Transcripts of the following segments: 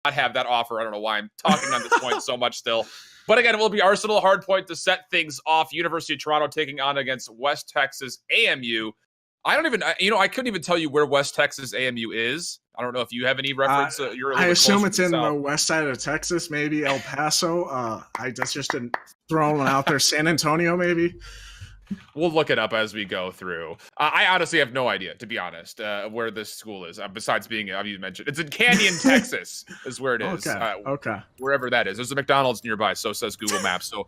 not have that offer. I don't know why I'm talking on this point so much still. But again, it will be Arsenal hard point to set things off. University of Toronto taking on against West Texas AMU. I don't even, I couldn't even tell you where West Texas AMU is. I don't know if you have any reference. I assume it's in the west side of Texas, maybe El Paso. That's just throwing one out there. San Antonio, maybe. We'll look it up as we go through. I honestly have no idea, to be honest, where this school is. Besides being, you mentioned, it's in Canyon, Texas, is where it is. Okay. Wherever that is. There's a McDonald's nearby, so says Google Maps. So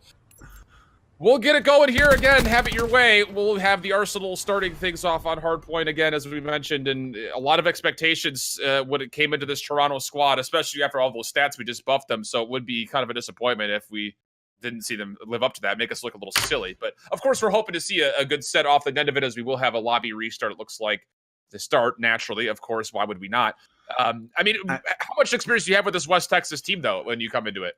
we'll get it going here again. Have it your way. We'll have the Arsenal starting things off on hardpoint again, as we mentioned, and a lot of expectations when it came into this Toronto squad, especially after all those stats we just buffed them. So it would be kind of a disappointment if we didn't see them live up to that, make us look a little silly. But of course, we're hoping to see a good set off the end of it, as we will have a lobby restart, it looks like, to start naturally. Of course, why would we not? How much experience do you have with this West Texas team, though, when you come into it?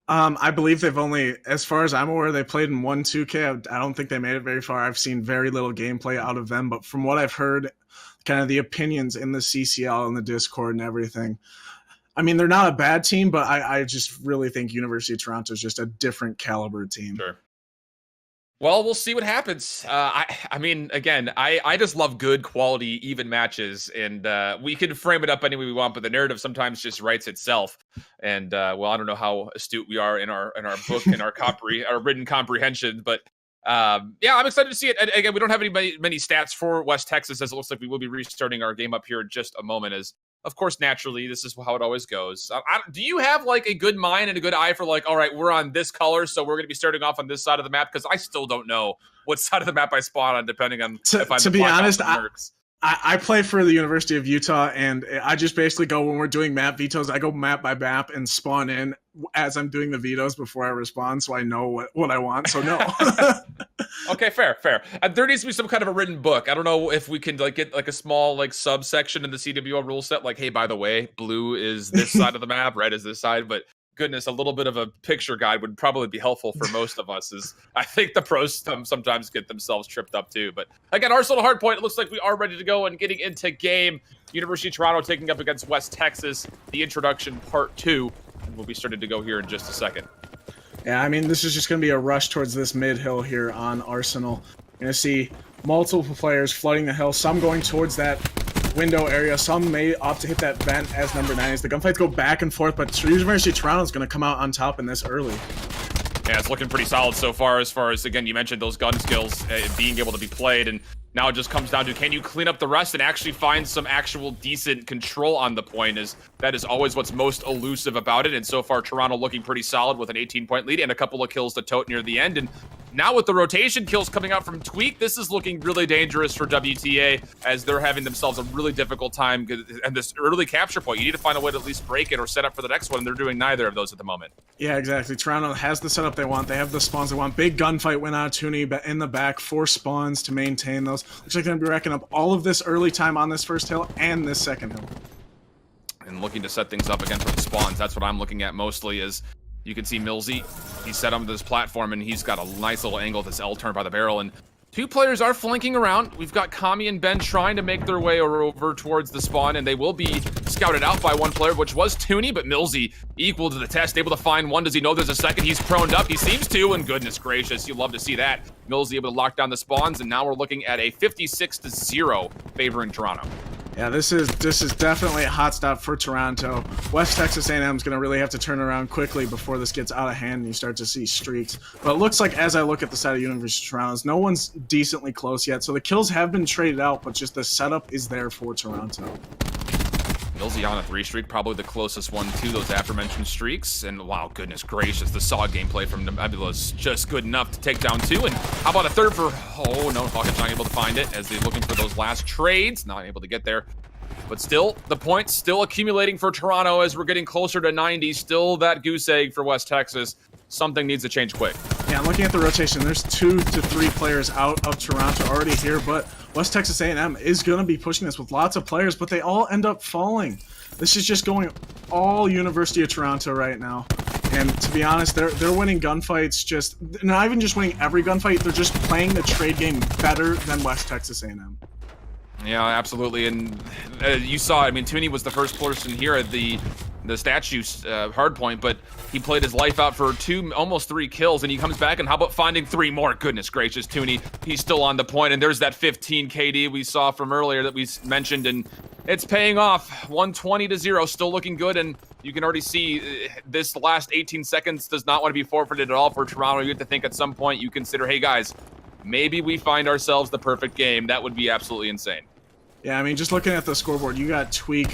I believe they've only, as far as I'm aware, they played in 1-2K. I don't think they made it very far. I've seen very little gameplay out of them, but from what I've heard, kind of the opinions in the CCL and the Discord and everything, I mean, they're not a bad team, but I just really think University of Toronto is just a different caliber team. Sure. Well, we'll see what happens. I mean, again, I just love good quality, even matches, and we can frame it up any way we want, but the narrative sometimes just writes itself. And well, I don't know how astute we are in our book and our written comprehension, but yeah, I'm excited to see it. And again, we don't have many stats for West Texas, as it looks like we will be restarting our game up here in just a moment. As of course, naturally, this is how it always goes. Do you have like a good mind and a good eye for like, all right, we're on this color, so we're going to be starting off on this side of the map? Because I still don't know what side of the map I spawn on, depending on if I'm. To be honest, I play for the University of Utah, and I just basically go, when we're doing map vetoes, I go map by map and spawn in as I'm doing the vetoes before I respond, so I know what I want. So no. Okay, fair. There needs to be some kind of a written book. I don't know if we can like get like a small like subsection in the CWO rule set, like, hey, by the way, blue is this side of the map, red is this side, but goodness, a little bit of a picture guide would probably be helpful for most of us. Is I think the pros sometimes get themselves tripped up too. But again, Arsenal hardpoint, it looks like we are ready to go and getting into game. University of Toronto taking up against West Texas, the introduction part 2. And we'll be starting to go here in just a second. Yeah, I mean, this is just going to be a rush towards this mid-hill here on Arsenal. You're going to see multiple players flooding the hill, some going towards that window area, some may opt to hit that vent as number 9 as the gunfights go back and forth, but University of Toronto is going to come out on top in this early. Yeah, it's looking pretty solid so far, as again, you mentioned those gun skills being able to be played, and now it just comes down to, can you clean up the rest and actually find some actual decent control on the point? That is always what's most elusive about it, and so far Toronto looking pretty solid with an 18-point lead and a couple of kills to tote near the end. And now with the rotation kills coming out from Tweak, this is looking really dangerous for WTA, as they're having themselves a really difficult time. And this early capture point, you need to find a way to at least break it or set up for the next one, and they're doing neither of those at the moment. Yeah, exactly. Toronto has the setup they want. They have the spawns they want. Big gunfight went out of Tooney in the back, 4 spawns to maintain those. Looks like they're going to be racking up all of this early time on this first hill and this second hill. And looking to set things up again for the spawns. That's what I'm looking at mostly. Is you can see Millsy, he's set onto this platform, and he's got a nice little angle with this L turn by the barrel. And 2 players are flanking around. We've got Kami and Ben trying to make their way over towards the spawn, and they will be scouted out by one player, which was Tooney, but Millsy equal to the test, able to find one. Does he know there's a second? He's proned up. He seems to, and goodness gracious, you love to see that. Millsy able to lock down the spawns, and now we're looking at a 56-0 favoring Toronto. Yeah, this is definitely a hot stop for Toronto. West Texas A&M is going to really have to turn around quickly before this gets out of hand and you start to see streaks. But it looks like, as I look at the side of University of Toronto, no one's decently close yet. So the kills have been traded out, but just the setup is there for Toronto. Millsy on a 3 streak, probably the closest one to those aforementioned streaks. And wow, goodness gracious, the saw gameplay from Nebula is just good enough to take down 2. And how about a third for, oh no, Hawkins not able to find it as they're looking for those last trades, not able to get there. But still, the points still accumulating for Toronto as we're getting closer to 90. Still that goose egg for West Texas. Something needs to change quick. Yeah, looking at the rotation, there's 2 to 3 players out of Toronto already here, but West Texas A&M is going to be pushing this with lots of players, but they all end up falling. This is just going all University of Toronto right now. And to be honest, they're winning gunfights, just not even just winning every gunfight, they're just playing the trade game better than West Texas A&M. Yeah, absolutely. And you saw, I mean, Tooney was the first person here at the the statue hard point, but he played his life out for almost 3 kills, and he comes back, and how about finding 3 more? Goodness gracious, Tooney, he's still on the point, and there's that 15 KD we saw from earlier that we mentioned, and it's paying off. 120-0, still looking good, and you can already see this last 18 seconds does not want to be forfeited at all for Toronto. You have to think at some point you consider, hey guys, maybe we find ourselves the perfect game. That would be absolutely insane. Yeah, I mean, just looking at the scoreboard, you got Tweak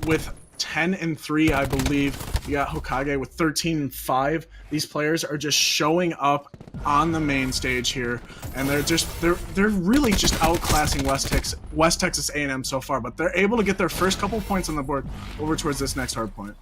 with 10-3, I believe. You got Hokage with 13-5. These players are just showing up on the main stage here, and they're really just outclassing West Texas A&M so far. But they're able to get their first couple points on the board over towards this next hard point.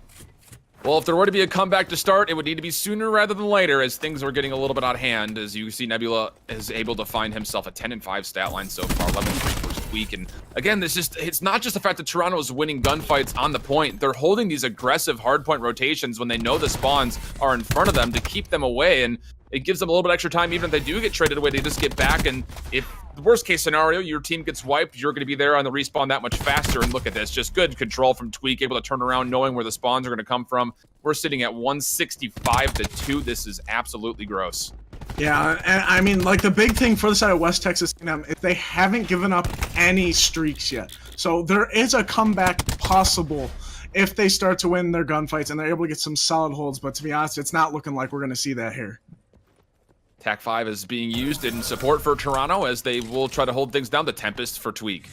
Well, if there were to be a comeback to start, it would need to be sooner rather than later, as things are getting a little bit out of hand. As you see, Nebula is able to find himself a 10-5 stat line so far, 11-3 first week. And again, it's not just the fact that Toronto is winning gunfights on the point. They're holding these aggressive hardpoint rotations when they know the spawns are in front of them to keep them away. And it gives them a little bit extra time. Even if they do get traded away, they just get back. And if the worst case scenario, your team gets wiped, you're going to be there on the respawn that much faster. And look at this, just good control from Tweak, able to turn around, knowing where the spawns are going to come from. We're sitting at 165-2. This is absolutely gross. Yeah, and I mean, like, the big thing for the side of West Texas A&M is they haven't given up any streaks yet. So there is a comeback possible if they start to win their gunfights and they're able to get some solid holds. But to be honest, it's not looking like we're going to see that here. TAC 5 is being used in support for Toronto as they will try to hold things down. The Tempest for Tweak.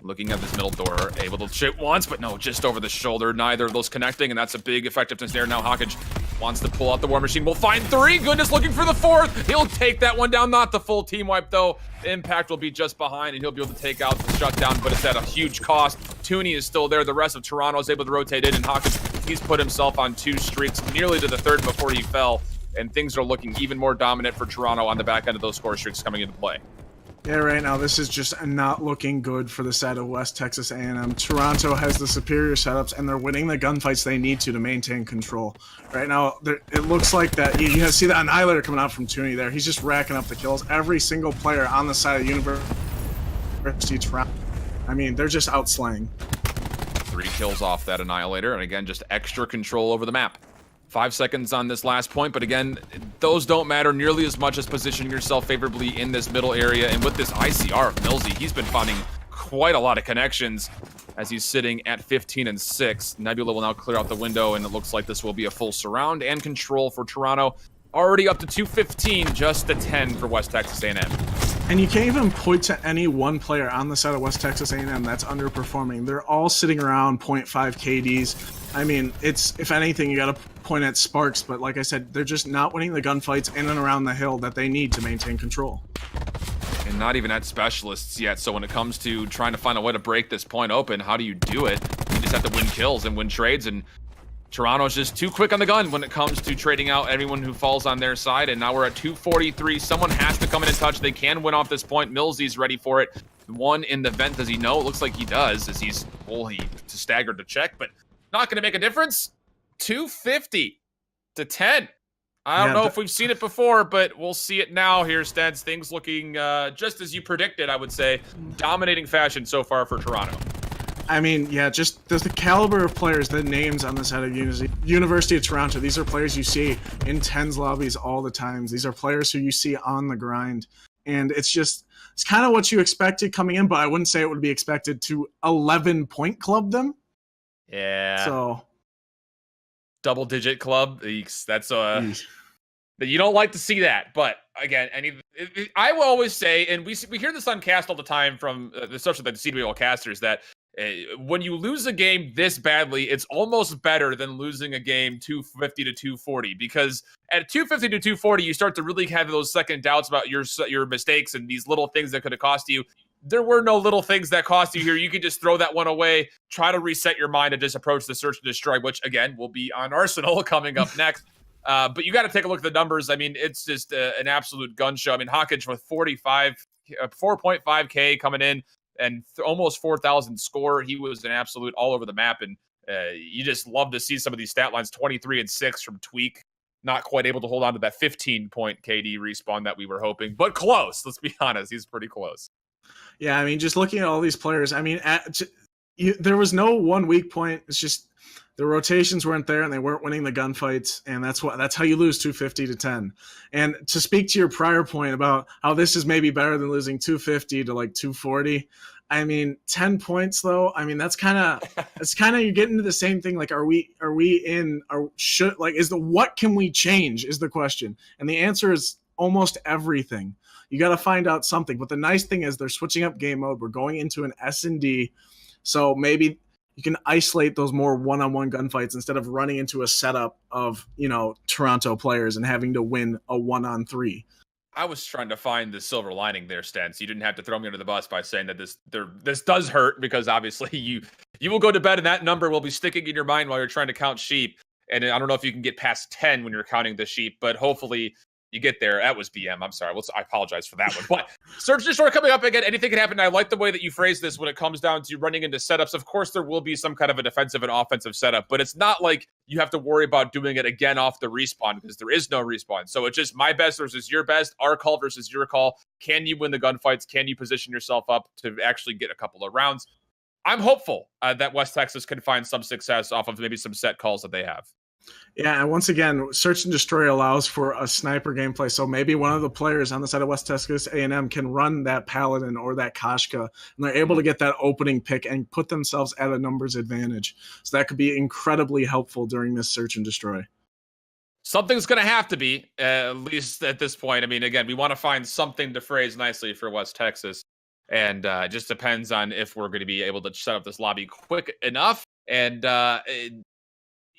Looking at this middle door, able to shoot once, but no, just over the shoulder. Neither of those connecting, and that's a big effectiveness there. Now Hawkins wants to pull out the War Machine. We'll find 3. Goodness, looking for the 4th. He'll take that one down. Not the full team wipe, though. Impact will be just behind, and he'll be able to take out the shutdown, but it's at a huge cost. Tooney is still there. The rest of Toronto is able to rotate in, and Hawkins, he's put himself on 2 streaks, nearly to the 3rd before he fell. And things are looking even more dominant for Toronto on the back end of those score streaks coming into play. Yeah, right now this is just not looking good for the side of West Texas A&M. Toronto has the superior setups, and they're winning the gunfights they need to maintain control. Right now, it looks like that you see the Annihilator coming out from Tooney there. He's just racking up the kills. Every single player on the side of University of Toronto, I mean, they're just outslaying. 3 kills off that Annihilator, and again, just extra control over the map. 5 seconds on this last point, but again, those don't matter nearly as much as positioning yourself favorably in this middle area. And with this ICR of Millsy, he's been finding quite a lot of connections as he's sitting at 15-6. Nebula will now clear out the window, and it looks like this will be a full surround and control for Toronto. Already up to 215, just a 10 for West Texas A&M. And you can't even point to any one player on the side of West Texas A&M that's underperforming. They're all sitting around 0.5 KDs. I mean, if anything, you got to point at Sparks, but like I said, they're just not winning the gunfights in and around the hill that they need to maintain control. And not even at specialists yet, so when it comes to trying to find a way to break this point open, how do you do it? You just have to win kills and win trades, and Toronto's just too quick on the gun when it comes to trading out everyone who falls on their side, and now we're at 243. Someone has to come in and touch. They can win off this point. Millsy's ready for it. One in the vent. Does he know? It looks like he does, as he's, well, he staggered to check, but not going to make a difference. 250 to 10. I don't know if we've seen it before, but we'll see it now here, Stens. Things looking just as you predicted, I would say. Dominating fashion so far for Toronto. I mean, yeah, just the caliber of players, the names on the side of University of Toronto. These are players you see in tens lobbies all the time. These are players who you see on the grind. And it's kind of what you expected coming in, but I wouldn't say it would be expected to 11-point club them. Yeah. So double-digit club. That's you don't like to see that, but again, I will always say, and we hear this on cast all the time from especially the CWL casters, that when you lose a game this badly, it's almost better than losing a game 250 to 240, because at 250 to 240, you start to really have those second doubts about your mistakes and these little things that could have cost you. There were no little things that cost you here. You could just throw that one away, try to reset your mind, and just approach the search and destroy, which, again, will be on Arsenal coming up next. But you got to take a look at the numbers. I mean, it's just an absolute gun show. I mean, Hawkins with 4.5K coming in and almost 4,000 score. He was an absolute all over the map, and you just love to see some of these stat lines. 23-6 from Tweak. Not quite able to hold on to that 15-point KD respawn that we were hoping, but close. Let's be honest. He's pretty close. Yeah, I mean, just looking at all these players, I mean, there was no one weak point. It's just The rotations weren't there, and they weren't winning the gunfights, and that's how you lose 250-10. And to speak to your prior point about how this is maybe better than losing 250 to like 240, I mean, 10 points though. I mean, that's kind of you get into the same thing. Like, what can we change is the question, and the answer is almost everything. You got to find out something. But the nice thing is they're switching up game mode. We're going into an S&D, so maybe you can isolate those more one-on-one gunfights instead of running into a setup of, Toronto players and having to win a 1-on-3. I was trying to find the silver lining there, Stens. You didn't have to throw me under the bus by saying that this does hurt, because obviously you will go to bed and that number will be sticking in your mind while you're trying to count sheep. And I don't know if you can get past 10 when you're counting the sheep, but hopefully you get there. That was BM. I'm sorry. I apologize for that one. But Search and Destroy coming up again. Anything can happen. I like the way that you phrase this when it comes down to running into setups. Of course, there will be some kind of a defensive and offensive setup, but it's not like you have to worry about doing it again off the respawn, because there is no respawn. So it's just my best versus your best, our call versus your call. Can you win the gunfights? Can you position yourself up to actually get a couple of rounds? I'm hopeful that West Texas can find some success off of maybe some set calls that they have. Yeah, and once again, Search and Destroy allows for a sniper gameplay, so maybe one of the players on the side of West Texas A&M can run that Paladin or that Koshka, and they're able to get that opening pick and put themselves at a numbers advantage. So that could be incredibly helpful during this Search and Destroy. Something's going to have to be, at least at this point. I mean, again, we want to find something to phrase nicely for West Texas, and it just depends on if we're going to be able to set up this lobby quick enough. And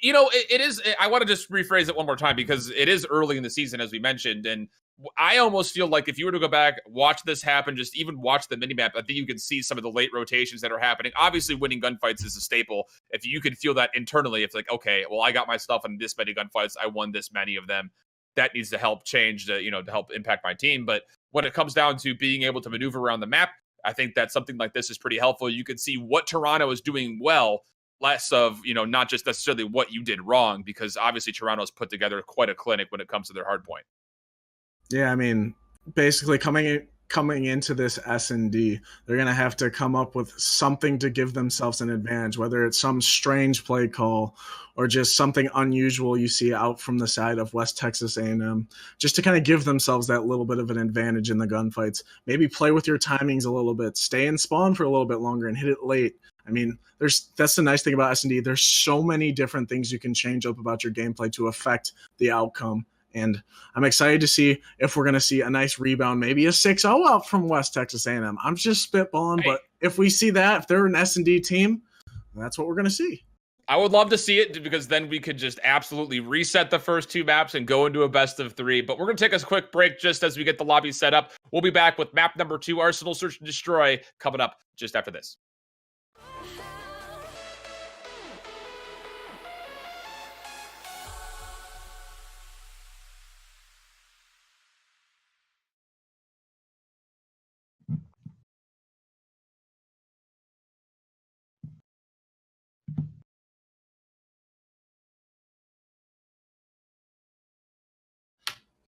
it is, I want to just rephrase it one more time, because it is early in the season, as we mentioned, and I almost feel like if you were to go back, watch this happen, just even watch the minimap, I think you can see some of the late rotations that are happening. Obviously, winning gunfights is a staple. If you can feel that internally, it's like, okay, well, I got myself in this many gunfights, I won this many of them. That needs to help change, to help impact my team. But when it comes down to being able to maneuver around the map, I think that something like this is pretty helpful. You can see what Toronto is doing well, less of, not just necessarily what you did wrong, because obviously Toronto's put together quite a clinic when it comes to their hard point. Yeah, I mean, basically coming into this S&D, they're going to have to come up with something to give themselves an advantage, whether it's some strange play call or just something unusual you see out from the side of West Texas A&M, just to kind of give themselves that little bit of an advantage in the gunfights. Maybe play with your timings a little bit, stay in spawn for a little bit longer and hit it late. I mean, that's the nice thing about S&D. There's so many different things you can change up about your gameplay to affect the outcome. And I'm excited to see if we're going to see a nice rebound, maybe a 6-0 out from West Texas A&M. I'm just spitballing, but if we see that, if they're an S&D team, that's what we're going to see. I would love to see it, because then we could just absolutely reset the first two maps and go into a best of three. But we're going to take a quick break just as we get the lobby set up. We'll be back with map number 2, Arsenal Search and Destroy, coming up just after this.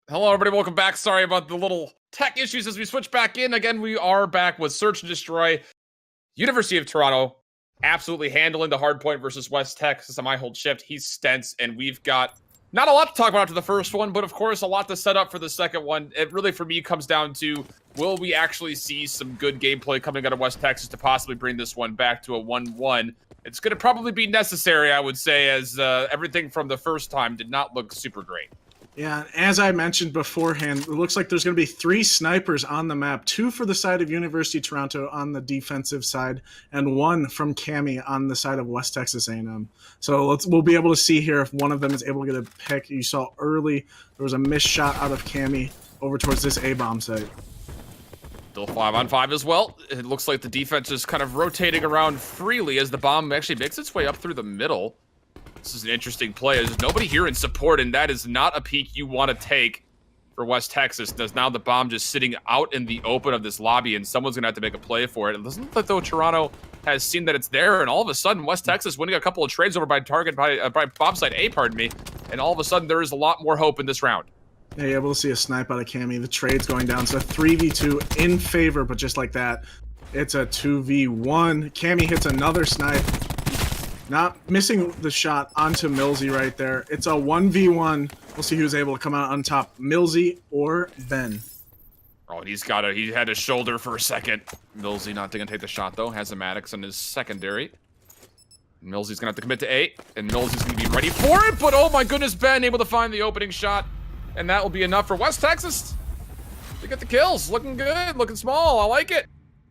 Hello, everybody. Welcome back. Sorry about the little tech issues as we switch back in. Again, we are back with Search and Destroy. University of Toronto absolutely handling the hard point versus West Texas on my hold shift. He's Stents, and we've got not a lot to talk about after the first one, but of course a lot to set up for the second one. It really, for me, comes down to, will we actually see some good gameplay coming out of West Texas to possibly bring this one back to a 1-1? It's going to probably be necessary, I would say, as everything from the first time did not look super great. Yeah, as I mentioned beforehand, it looks like there's going to be 3 snipers on the map, 2 for the side of University of Toronto on the defensive side, and 1 from Cami on the side of West Texas A&M. So we'll be able to see here if one of them is able to get a pick. You saw early there was a missed shot out of Cami over towards this A-bomb site. Still 5-on-5 as well. It looks like the defense is kind of rotating around freely as the bomb actually makes its way up through the middle. This is an interesting play. There's nobody here in support, and that is not a peek you want to take for West Texas. There's now the bomb just sitting out in the open of this lobby, and someone's going to have to make a play for it. It doesn't look like, though, Toronto has seen that it's there, and all of a sudden, West Texas winning a couple of trades over by bomb site A, pardon me, and all of a sudden, there is a lot more hope in this round. Yeah, you're able to see a snipe out of Cami. The trade's going down. So 3v2 in favor, but just like that, it's a 2v1. Cami hits another snipe. Not missing the shot onto Millsy right there. It's a 1v1. We'll see who's able to come out on top, Millsy or Ben. Oh, and he had his shoulder for a second. Millsy not going to take the shot, though. Has a Maddox on his secondary. Millsy's going to have to commit to 8, and Millsy's going to be ready for it, but oh my goodness, Ben able to find the opening shot, and that will be enough for West Texas. They get the kills. Looking good, looking small. I like it.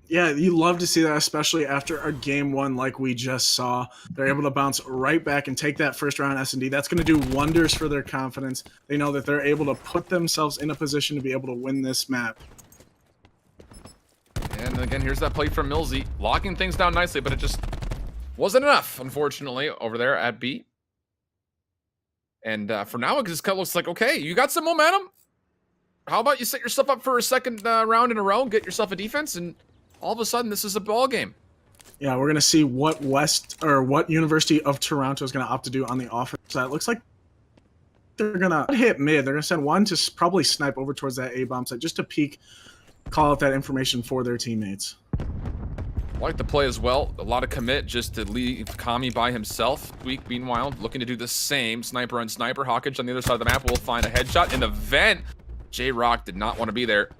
Yeah, you love to see that, especially after a game 1 like we just saw. They're able to bounce right back and take that first round S&D. That's going to do wonders for their confidence. They know that they're able to put themselves in a position to be able to win this map. And again, here's that play from Millsy, locking things down nicely, but it just wasn't enough, unfortunately, over there at B. And for now, it just kind of looks like, okay, you got some momentum. How about you set yourself up for a second round in a row, get yourself a defense, and all of a sudden, this is a ball game. Yeah, we're gonna see what University of Toronto is gonna opt to do on the offense side. It looks like they're gonna hit mid. They're gonna send one to probably snipe over towards that A bomb site just to peek, call out that information for their teammates. I like the play as well. A lot of commit just to leave Kami by himself. Tweak, meanwhile, looking to do the same. Sniper on sniper. Hawkins on the other side of the map will find a headshot in the vent. J-Rock did not want to be there.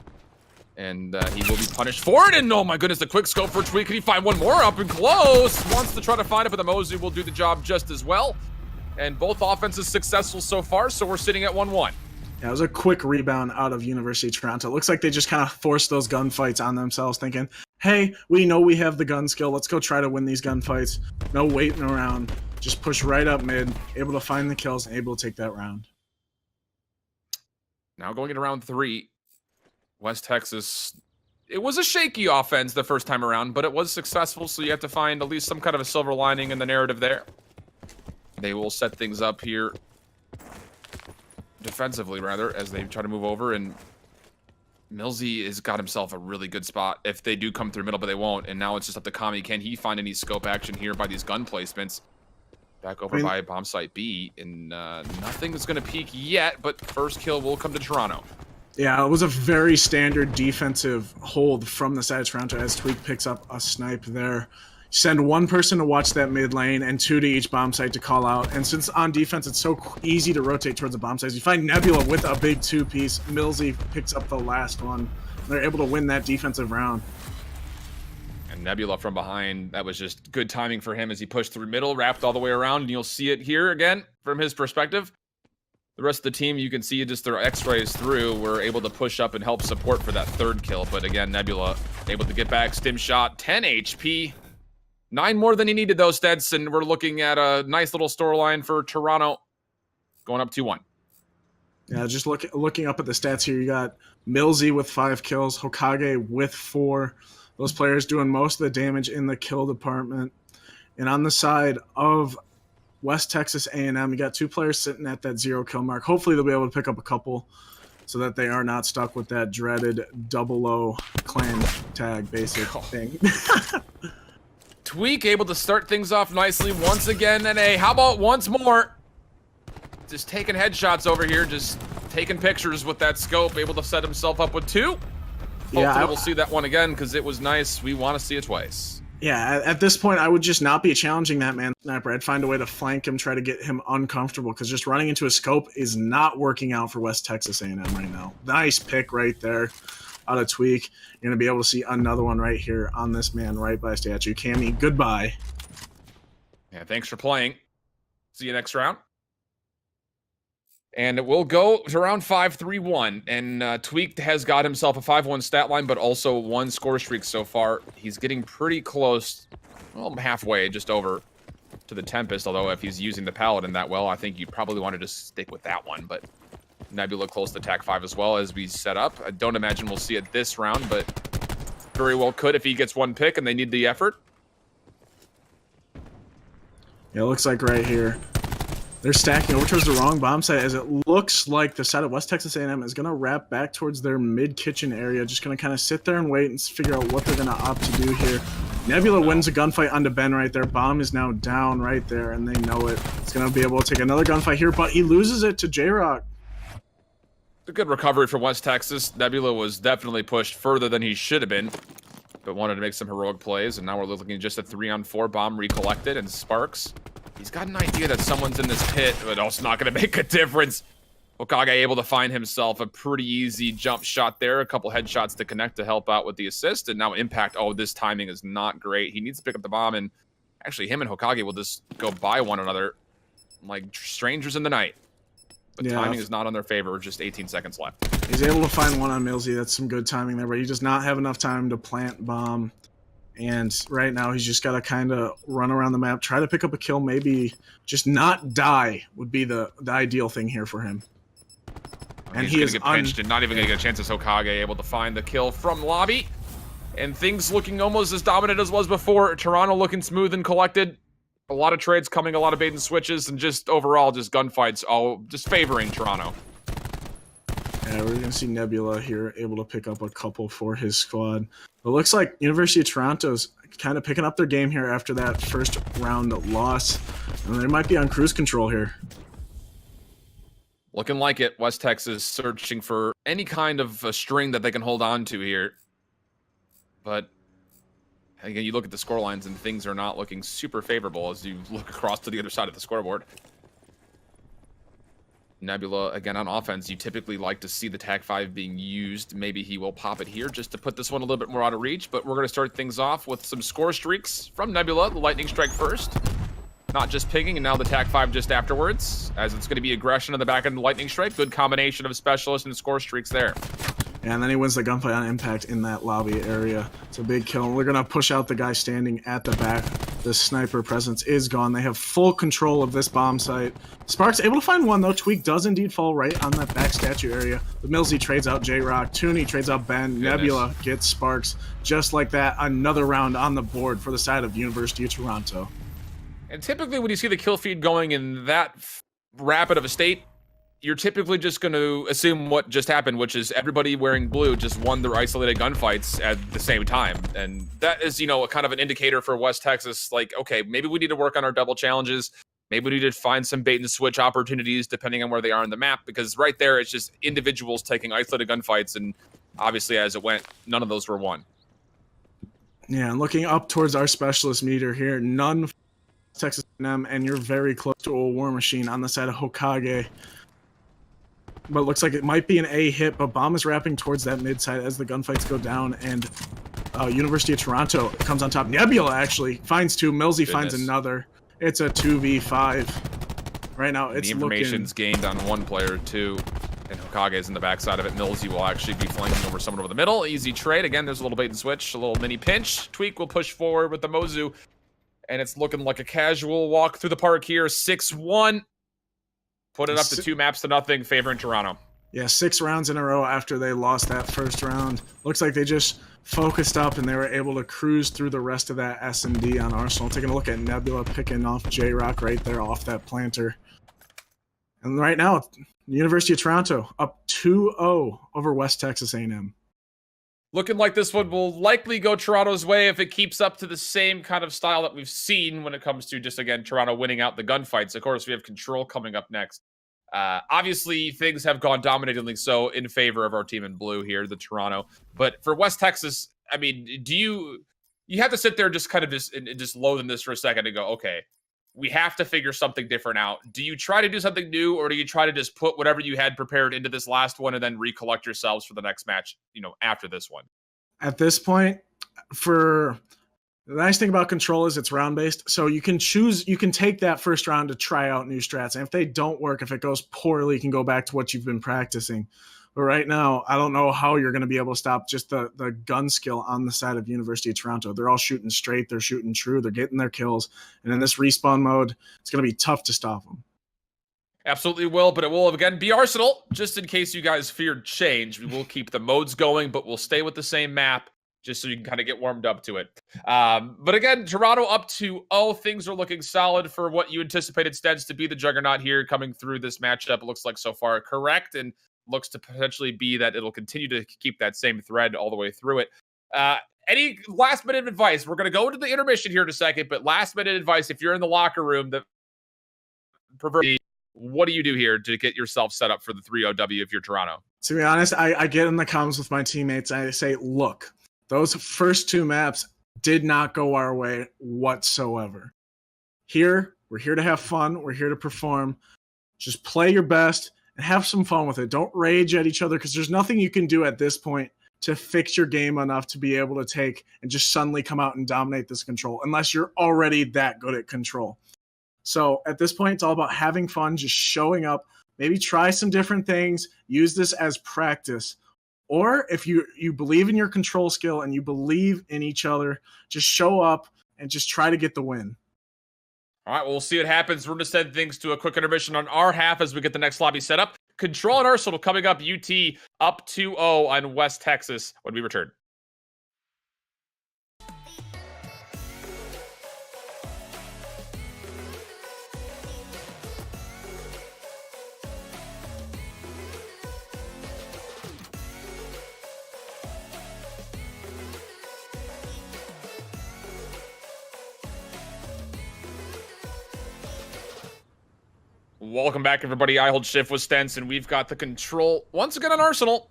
And he will be punished for it. And oh my goodness, the quick scope for Tweak. Can he find one more up and close? Wants to try to find it, but the Mozu will do the job just as well. And both offenses successful so far, so we're sitting at 1-1. Yeah, it was a quick rebound out of University of Toronto. It looks like they just kind of forced those gunfights on themselves, thinking, hey, we know we have the gun skill. Let's go try to win these gunfights. No waiting around. Just push right up mid, able to find the kills, and able to take that round. Now going into round 3. West Texas, it was a shaky offense the first time around, but it was successful, so you have to find at least some kind of a silver lining in the narrative there. They will set things up here defensively, rather, as they try to move over, and Millsy has got himself a really good spot if they do come through middle, but they won't, and now it's just up to Kami. Can he find any scope action here by these gun placements? Back over by bomb site B, and nothing is going to peak yet, but first kill will come to Toronto. Yeah, it was a very standard defensive hold from the side of Toronto as Tweak picks up a snipe there. Send one person to watch that mid lane and 2 to each bomb site to call out. And since on defense it's so easy to rotate towards the bomb sites, you find Nebula with a big 2-piece. Millsy picks up the last one. They're able to win that defensive round. And Nebula from behind, that was just good timing for him as he pushed through middle, wrapped all the way around, and you'll see it here again from his perspective. The rest of the team, you can see just their x-rays through, were able to push up and help support for that third kill. But again, Nebula able to get back, stim shot, 10 HP. 9 more than he needed, though, Steds, and we're looking at a nice little storyline for Toronto, going up 2-1. Yeah, just looking up at the stats here, you got Millsy with 5 kills, Hokage with 4. Those players doing most of the damage in the kill department. And on the side of West Texas A&M, you got 2 players sitting at that 0 kill mark. Hopefully they'll be able to pick up a couple so that they are not stuck with that dreaded 00 clan tag basic thing. Tweak able to start things off nicely once again, and hey, how about once more? Just taking headshots over here, just taking pictures with that scope, able to set himself up with 2. Hopefully we'll see that one again because it was nice. We want to see it twice. Yeah, at this point, I would just not be challenging that man sniper. I'd find a way to flank him, try to get him uncomfortable, because just running into a scope is not working out for West Texas A&M right now. Nice pick right there out of Tweak. You're going to be able to see another one right here on this man right by statue. Cammy, goodbye. Yeah, thanks for playing. See you next round. And we'll go to round 5, 3-1. And Tweaked has got himself a 5-1 stat line, but also 1 score streak so far. He's getting pretty close, well, halfway, just over to the Tempest. Although if he's using the Paladin that well, I think you probably want to just stick with that one. But Nebula close to TAC 5 as well as we set up. I don't imagine we'll see it this round, but very well could if he gets 1 pick and they need the effort. Yeah, it looks like right here they're stacking over towards the wrong bomb site, as it looks like the side of West Texas A&M is going to wrap back towards their mid-kitchen area, just going to kind of sit there and wait and figure out what they're going to opt to do here. Nebula wins a gunfight onto Ben right there. Bomb is now down right there, and they know it. It's going to be able to take another gunfight here, but he loses it to J-Rock. A good recovery for West Texas. Nebula was definitely pushed further than he should have been. but wanted to make some heroic plays, and now we're looking at just a 3-on-4 bomb recollected, and Sparks, he's got an idea that someone's in this pit, but also not going to make a difference. Hokage able to find himself a pretty easy jump shot there, a couple headshots to connect to help out with the assist, and now Impact, oh, this timing is not great. He needs to pick up the bomb, and actually him and Hokage will just go by one another like strangers in the night. But timing is not on their favor, just 18 seconds left. He's able to find one on Millsy. That's some good timing there, but he does not have enough time to plant bomb. And right now he's just got to kind of run around the map, try to pick up a kill, maybe just not die would be the ideal thing here for him. And he is gonna get pinched and not even gonna get a chance as Hokage able to find the kill from lobby. And things looking almost as dominant as was before. Toronto looking smooth and collected. A lot of trades coming, a lot of bait and switches, and just overall just gunfights, all just favoring Toronto. Yeah, we're gonna see Nebula here able to pick up a couple for his squad. It looks like University of Toronto's kind of picking up their game here after that first round loss. And they might be on cruise control here. Looking like it. West Texas searching for any kind of a string that they can hold on to here. But again, you look at the score lines and things are not looking super favorable as you look across to the other side of the scoreboard. Nebula, again, on offense, you typically like to see the Tag 5 being used. Maybe he will pop it here just to put this one a little bit more out of reach. But we're going to start things off with some score streaks from Nebula. The Lightning Strike first. Not just pinging, and now the Tag 5 just afterwards, as it's going to be aggression on the back end of the Lightning Strike. Good combination of specialists and score streaks there. And then he wins the gunfight on Impact in that lobby area. It's a big kill. And we're going to push out the guy standing at the back. The sniper presence is gone. They have full control of this bomb site. Sparks able to find one, though. Tweak does indeed fall right on that back statue area. But Millsy trades out J-Rock. Tooney trades out Ben. Goodness. Nebula gets Sparks. Just like that, another round on the board for the side of University of Toronto. And typically when you see the kill feed going in that rapid of a state, you're typically just going to assume what just happened, which is everybody wearing blue just won their isolated gunfights at the same time. And that is, you know, a kind of an indicator for West Texas, like, okay, maybe we need to work on our double challenges. Maybe we need to find some bait and switch opportunities depending on where they are on the map, because right there, it's just individuals taking isolated gunfights. And obviously, as it went, none of those were won. Yeah, and looking up towards our specialist meter here, none Texas A&M, and you're very close to a war machine on the side of Hokage. But it looks like it might be an A hit, but bomb is wrapping towards that mid side as the gunfights go down, and University of Toronto comes on top. Nebula actually finds two. Millsy finds another. It's a 2v5. Right now, it's the information's gained on one player, too, and Hokage is in the backside of it. Millsy will actually be flanking over someone over the middle. Easy trade. Again, there's a little bait and switch, a little mini pinch. Tweak will push forward with the Mozu, and it's looking like a casual walk through the park here. 6-1. Put it up to 2-0, favoring Toronto. Yeah, 6 rounds in a row after they lost that first round. Looks like they just focused up and they were able to cruise through the rest of that S&D on Arsenal. Taking a look at Nebula picking off J-Rock right there off that planter. And right now, University of Toronto up 2-0 over West Texas A&M. Looking like this one will likely go Toronto's way if it keeps up to the same kind of style that we've seen when it comes to just, again, Toronto winning out the gunfights. Of course, we have Control coming up next. Obviously, things have gone dominatingly so in favor of our team in blue here, the Toronto. But for West Texas, I mean, you have to sit there and just kind of just loathe in this for a second and go, okay, we have to figure something different out. Do you try to do something new, or do you try to just put whatever you had prepared into this last one and then recollect yourselves for the next match, you know, after this one? At this point, the nice thing about Control is it's round-based, so you can take that first round to try out new strats, and if they don't work, if it goes poorly, you can go back to what you've been practicing. But right now, I don't know how you're going to be able to stop just the gun skill on the side of University of Toronto. They're all shooting straight. They're shooting true. They're getting their kills. And in this respawn mode, it's going to be tough to stop them. Absolutely will, but it will, again, be Arsenal. Just in case you guys feared change, we will keep the modes going, but we'll stay with the same map just so you can kind of get warmed up to it. But again, Toronto up 2-0. Things are looking solid for what you anticipated Steds to be the juggernaut here coming through this matchup. It looks like so far correct, and looks to potentially be that it'll continue to keep that same thread all the way through it. Any last minute advice? We're going to go into the intermission here in a second, but last minute advice, if you're in the locker room, what do you do here to get yourself set up for the 3-0 W if you're Toronto? To be honest, I get in the comments with my teammates. I say, look, Those first 2 maps did not go our way whatsoever. Here, we're here to have fun. We're here to perform. Just play your best and have some fun with it. Don't rage at each other because there's nothing you can do at this point to fix your game enough to be able to take and just suddenly come out and dominate this control unless you're already that good at control. So at this point, it's all about having fun, just showing up, maybe try some different things, use this as practice. Or if you believe in your control skill and you believe in each other, just show up and just try to get the win. All right, well, we'll see what happens. We're going to send things to a quick intermission on our half as we get the next lobby set up. Control and Arsenal coming up, UT up 2-0 on West Texas when we return. Welcome back, everybody. I hold shift with Stents, and we've got the control once again on Arsenal.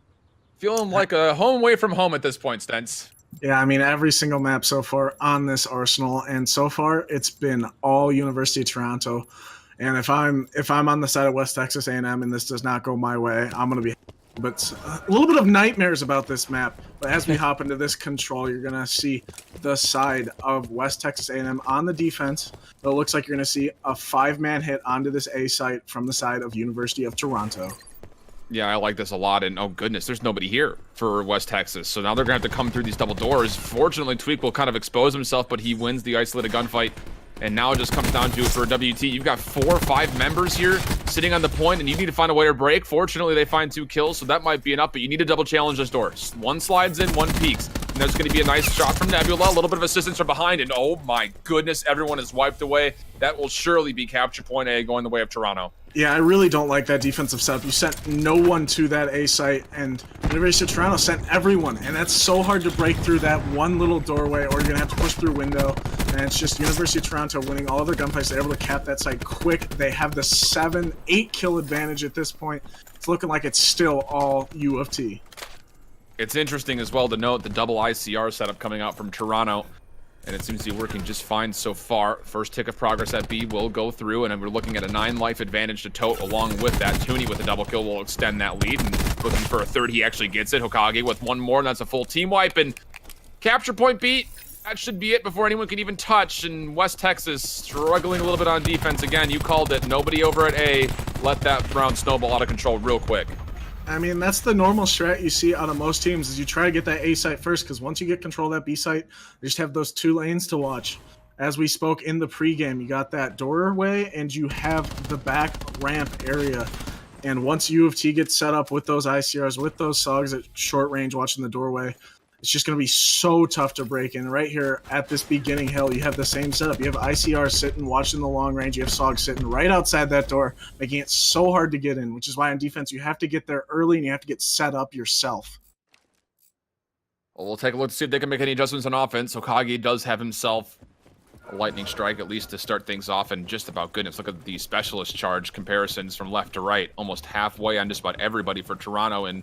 Feeling like a home away from home at this point, Stents. Yeah, I mean, every single map so far on this Arsenal, and so far it's been all University of Toronto. And if I'm on the side of West Texas A&M and this does not go my way, I'm going to be but a little bit of nightmares about this map. But as we hop into this control, you're going to see the side of West Texas A&M on the defense. But it looks like you're going to see a 5-man hit onto this A site from the side of University of Toronto. Yeah, I like this a lot, and oh goodness, there's nobody here for West Texas. So now they're going to have to come through these double doors. Fortunately, Tweak will kind of expose himself, but he wins the isolated gunfight. And now it just comes down to it for WT. You've got 4 or 5 members here sitting on the point, and you need to find a way to break. Fortunately, they find 2 kills, so that might be enough, but you need to double challenge this door. One slides in, one peeks. And there's going to be a nice shot from Nebula, a little bit of assistance from behind, and oh my goodness, everyone is wiped away. That will surely be capture point A going the way of Toronto. Yeah, I really don't like that defensive setup. You sent no one to that A site, and University of Toronto sent everyone, and that's so hard to break through that one little doorway, or you're going to have to push through window, and it's just University of Toronto winning all of their gunfights. They're able to cap that site quick. They have the 7-8 kill advantage at this point. It's looking like it's still all U of T. It's interesting as well to note the double ICR setup coming out from Toronto. And it seems to be working just fine so far. First tick of progress at B will go through, and we're looking at a 9-life advantage to Tote along with that. Tooney with a double kill will extend that lead, and looking for a third, he actually gets it. Hokage with one more, and that's a full team wipe, and capture point beat. That should be it before anyone can even touch, and West Texas struggling a little bit on defense. Again, you called it. Nobody over at A let that round snowball out of control real quick. I mean, that's the normal strat you see out of most teams is you try to get that A site first, because once you get control of that B site, you just have those 2 lanes to watch. As we spoke in the pregame, you got that doorway and you have the back ramp area. And once U of T gets set up with those ICRs, with those SOGs at short range watching the doorway, it's just going to be so tough to break in. Right here at this beginning hill, you have the same setup. You have ICR sitting, watching the long range. You have SOG sitting right outside that door, making it so hard to get in, which is why on defense, you have to get there early and you have to get set up yourself. Well, we'll take a look to see if they can make any adjustments on offense. Hokage does have himself a lightning strike, at least to start things off, and just about goodness. Look at the specialist charge comparisons from left to right. Almost halfway on just about everybody for Toronto, and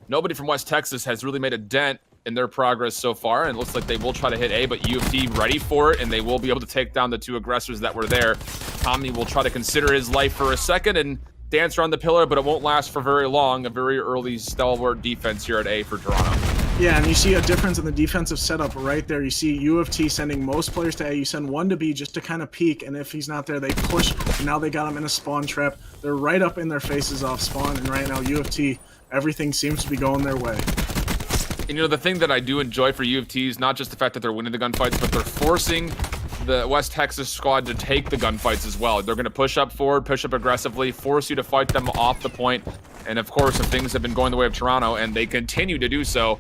nobody from West Texas has really made a dent in their progress so far, and it looks like they will try to hit A, but U of T ready for it, and they will be able to take down the 2 aggressors that were there. Tommy will try to consider his life for a second and dance around the pillar, but it won't last for very long. A very early stalwart defense here at A for Toronto. Yeah, and you see a difference in the defensive setup right there. You see U of T sending most players to A. You send one to B just to kind of peek, and if he's not there, they push. And now they got him in a spawn trap. They're right up in their faces off spawn, and right now U of T, everything seems to be going their way. And, you know, the thing that I do enjoy for U of T is not just the fact that they're winning the gunfights, but they're forcing the West Texas squad to take the gunfights as well. They're going to push up forward, push up aggressively, force you to fight them off the point. And, of course, if things have been going the way of Toronto, and they continue to do so,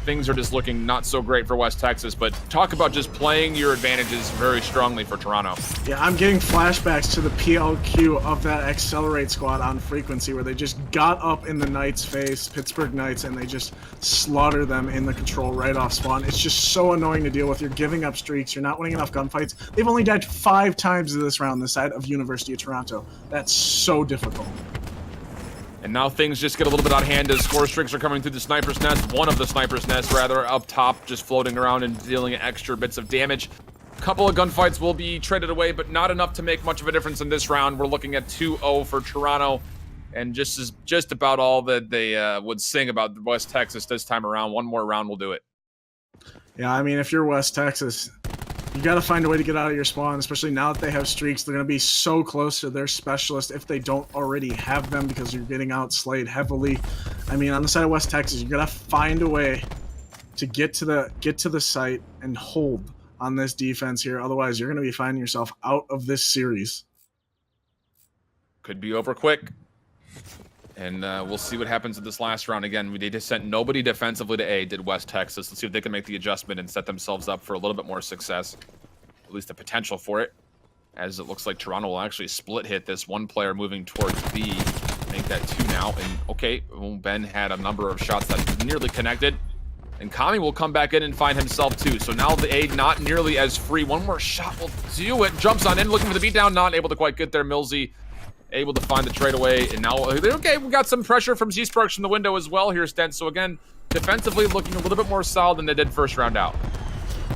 things are just looking not so great for West Texas. But talk about just playing your advantages very strongly for Toronto. Yeah, I'm getting flashbacks to the PLQ of that Accelerate squad on Frequency, where they just got up in the Knights' face, Pittsburgh Knights, and they just slaughter them in the control right off spawn. It's just so annoying to deal with. You're giving up streaks. You're not winning enough gunfights. They've only died 5 times this round, this side of University of Toronto. That's so difficult. And now things just get a little bit out of hand as score streaks are coming through the sniper's nest. One of the sniper's nests, rather, up top, just floating around and dealing extra bits of damage. A couple of gunfights will be traded away, but not enough to make much of a difference in this round. We're looking at 2-0 for Toronto, and just about all that they would sing about West Texas this time around. One more round will do it. Yeah, I mean, if you're West Texas, you got to find a way to get out of your spawn, especially now that they have streaks. They're going to be so close to their specialist if they don't already have them, because you're getting outslayed heavily. I mean, on the side of West Texas, you got to find a way to get to the site and hold on this defense here. Otherwise, you're going to be finding yourself out of this series. Could be over quick. And we'll see what happens in this last round. Again, they just sent nobody defensively to A, did West Texas. Let's see if they can make the adjustment and set themselves up for a little bit more success. At least the potential for it. As it looks like Toronto will actually split hit this one player moving towards B. Make that 2 now. And okay, Ben had a number of shots that nearly connected. And Kami will come back in and find himself too. So now the A not nearly as free. One more shot will do it. Jumps on in, looking for the beatdown. Not able to quite get there. Millsy able to find the trade away, and now, okay, we got some pressure from Z-Sparks from the window as well here, Stent. So again, defensively looking a little bit more solid than they did first round out.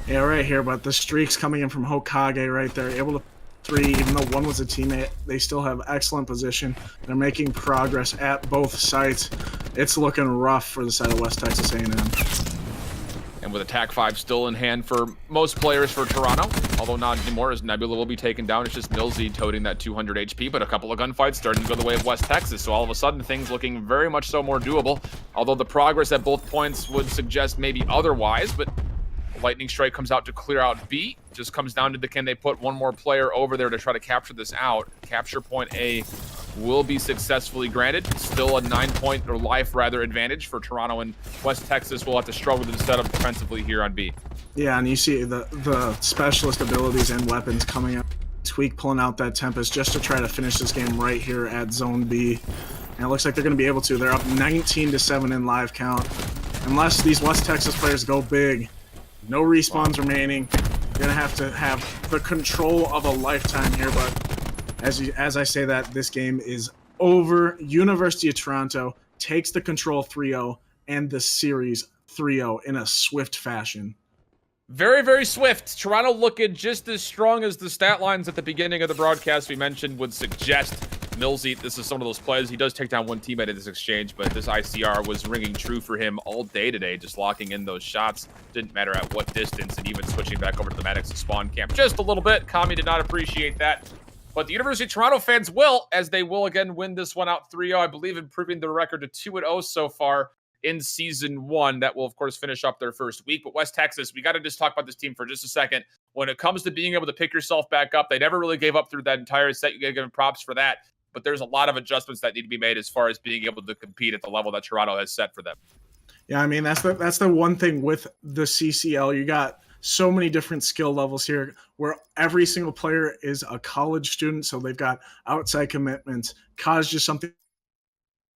Yeah, right here, but the streaks coming in from Hokage right there, able to 3, even though one was a teammate, they still have excellent position. They're making progress at both sites. It's looking rough for the side of West Texas A&M. And with attack 5 still in hand for most players for Toronto, although not anymore, as Nebula will be taken down. It's just Millsy toting that 200 HP, but a couple of gunfights starting to go the way of West Texas. So all of a sudden, things looking very much so more doable. Although the progress at both points would suggest maybe otherwise, but the lightning strike comes out to clear out B. Just comes down to can they put one more player over there to try to capture this out. Capture point A will be successfully granted. Still a 9-point or life rather advantage for Toronto, and West Texas will have to struggle to set up defensively here on B. Yeah, and you see the specialist abilities and weapons coming up. Tweak pulling out that Tempest just to try to finish this game right here at Zone B. And it looks like they're going to be able to. They're up 19-7 in live count. Unless these West Texas players go big, no respawns remaining. You're going to have the control of a lifetime here, but as I say that, this game is over. University of Toronto takes the control 3-0 and the series 3-0 in a swift fashion. Very, very swift. Toronto looking just as strong as the stat lines at the beginning of the broadcast we mentioned would suggest. Millsy, this is some of those plays. He does take down one teammate in this exchange, but this ICR was ringing true for him all day today, just locking in those shots. Didn't matter at what distance, and even switching back over to the medics to spawn camp just a little bit. Kami did not appreciate that. But the University of Toronto fans will, as they will again win this one out 3-0, I believe, improving the record to 2-0 so far in Season 1. That will, of course, finish up their first week. But West Texas, we got to just talk about this team for just a second. When it comes to being able to pick yourself back up, they never really gave up through that entire set. You got to give them props for that. But there's a lot of adjustments that need to be made as far as being able to compete at the level that Toronto has set for them. Yeah, I mean, that's the one thing with the CCL. You got so many different skill levels here where every single player is a college student, so they've got outside commitments. College is something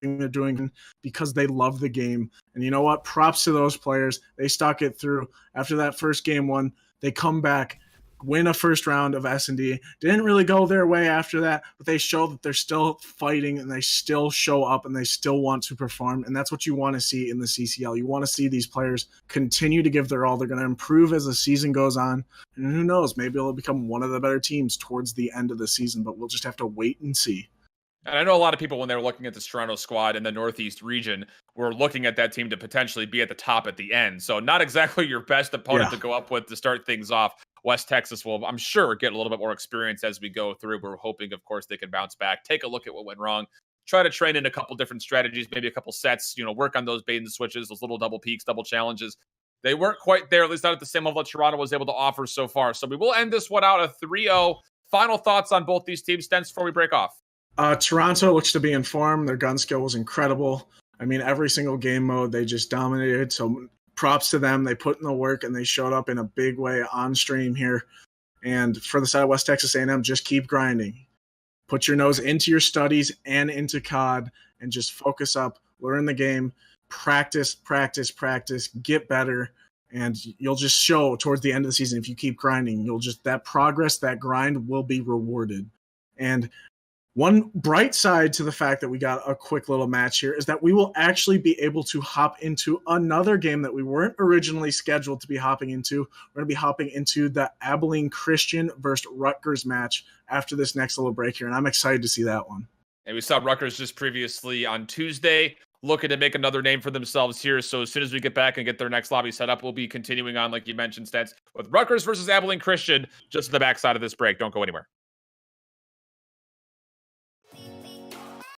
they're doing because they love the game. And you know what? Props to those players. They stuck it through. After that first game one, they come back, win a first round of S&D. Didn't really go their way after that, but they show that they're still fighting and they still show up and they still want to perform. And that's what you want to see in the CCL. You want to see these players continue to give their all. They're going to improve as the season goes on. And who knows, maybe it'll become one of the better teams towards the end of the season, but we'll just have to wait and see. And I know a lot of people, when they were looking at this Toronto squad in the Northeast region, were looking at that team to potentially be at the top at the end. So not exactly your best opponent to go up with to start things off. West Texas will, I'm sure, get a little bit more experience as we go through. We're hoping, of course, they can bounce back, take a look at what went wrong, try to train in a couple different strategies, maybe a couple sets, work on those bait and switches, those little double peaks, double challenges. They weren't quite there, at least not at the same level that Toronto was able to offer so far. So we will end this one out a 3-0. Final thoughts on both these teams, Stents, before we break off. Toronto looks to be in form. Their gun skill was incredible. I mean, every single game mode, they just dominated. So props to them. They put in the work, and they showed up in a big way on stream here. And for the side of West Texas A&M, just keep grinding. Put your nose into your studies and into COD, and just focus up, learn the game, practice, get better, and you'll just show towards the end of the season if you keep grinding. That progress, that grind will be rewarded. And One bright side to the fact that we got a quick little match here is that we will actually be able to hop into another game that we weren't originally scheduled to be hopping into. We're going to be hopping into the Abilene Christian versus Rutgers match after this next little break here, and I'm excited to see that one. And we saw Rutgers just previously on Tuesday looking to make another name for themselves here. So as soon as we get back and get their next lobby set up, we'll be continuing on, like you mentioned, Stats, with Rutgers versus Abilene Christian just to the backside of this break. Don't go anywhere.